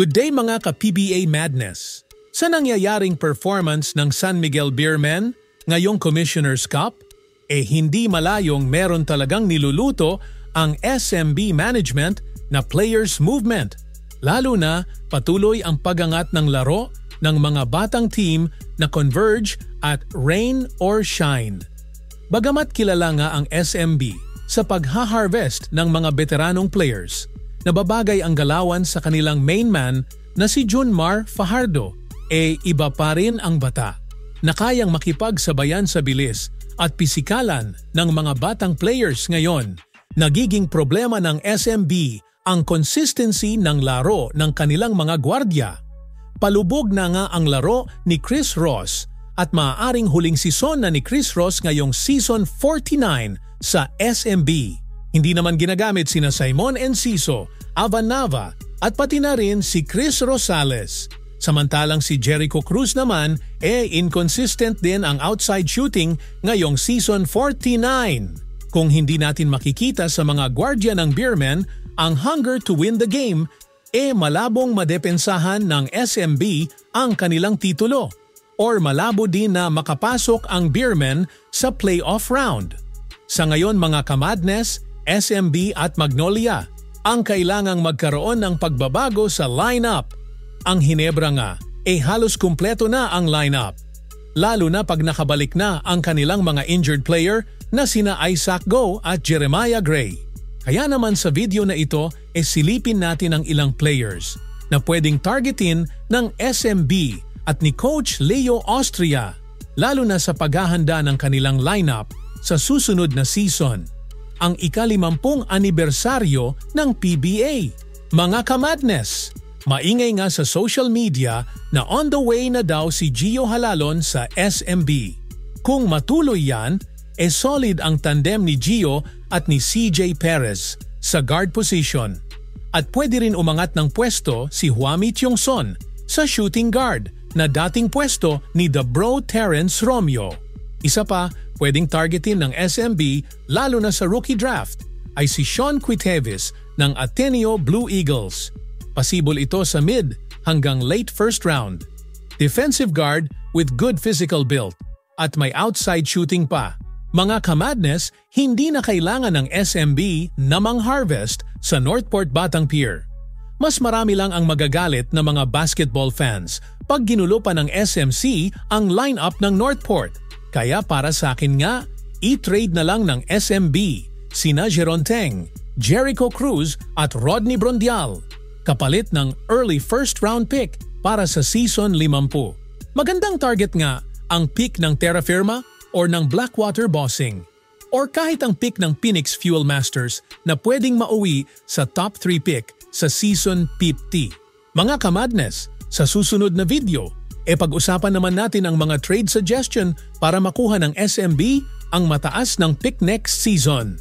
Good day mga ka-PBA Madness! Sa nangyayaring performance ng San Miguel Beermen ngayong Commissioner's Cup, hindi malayong meron talagang niluluto ang SMB Management na players movement. Lalo na patuloy ang pagangat ng laro ng mga batang team na converge at rain or shine. Bagamat kilala nga ang SMB sa pagha-harvest ng mga veteranong players, nababagay ang galawan sa kanilang main man na si Junmar Fajardo, iba pa rin ang bata na kayang makipagsabayan sa bilis at pisikalan ng mga batang players ngayon. Nagiging problema ng SMB ang consistency ng laro ng kanilang mga gwardya. Palubog na nga ang laro ni Chris Ross at maaaring huling season na ni Chris Ross ngayong season 49 sa SMB. Hindi naman ginagamit sina Simon Enciso, Avan Nava at pati na rin si Chris Rosales. Samantalang si Jericho Cruz naman inconsistent din ang outside shooting ngayong season 49. Kung hindi natin makikita sa mga gwardya ng Beermen ang hunger to win the game, malabong madepensahan ng SMB ang kanilang titulo or malabo din na makapasok ang Beermen sa playoff round. Sa ngayon mga kamadness, SMB at Magnolia ang kailangang magkaroon ng pagbabago sa lineup. Ang Hinebra nga halos kumpleto na ang lineup, lalo na pag nakabalik na ang kanilang mga injured player na sina Isaac Go at Jeremiah Gray. Kaya naman sa video na ito silipin natin ang ilang players na pwedeng targetin ng SMB at ni Coach Leo Austria, lalo na sa paghahanda ng kanilang lineup sa susunod na season, ang ika-50 anibersaryo ng PBA. Mga kamadness, maingay nga sa social media na on the way na daw si Gio Halalon sa SMB. Kung matuloy yan, solid ang tandem ni Gio at ni CJ Perez sa guard position. At pwede rin umangat ng pwesto si Huami Tiongson sa shooting guard na dating pwesto ni The Bro Terrence Romeo. Isa pa, pwedeng targetin ng SMB lalo na sa rookie draft ay si Sean Quitevis ng Ateneo Blue Eagles. Pasibol ito sa mid hanggang late first round. Defensive guard with good physical build at may outside shooting pa. Mga kamadness, hindi na kailangan ng SMB na mang-harvest sa Northport Batang Pier. Mas marami lang ang magagalit na mga basketball fans pag ginulo pa ng SMC ang lineup ng Northport. Kaya para sa akin nga, i-trade na lang ng SMB sina Jeron Teng, Jericho Cruz at Rodney Brondial, kapalit ng early first round pick para sa season 50. Magandang target nga ang pick ng Terra Firma or ng Blackwater Bossing, or kahit ang pick ng Phoenix Fuel Masters na pwedeng mauwi sa top 3 pick sa season 50. Mga kamadness, sa susunod na video, pag-usapan naman natin ang mga trade suggestion para makuha ng SMB ang mataas ng pick next season.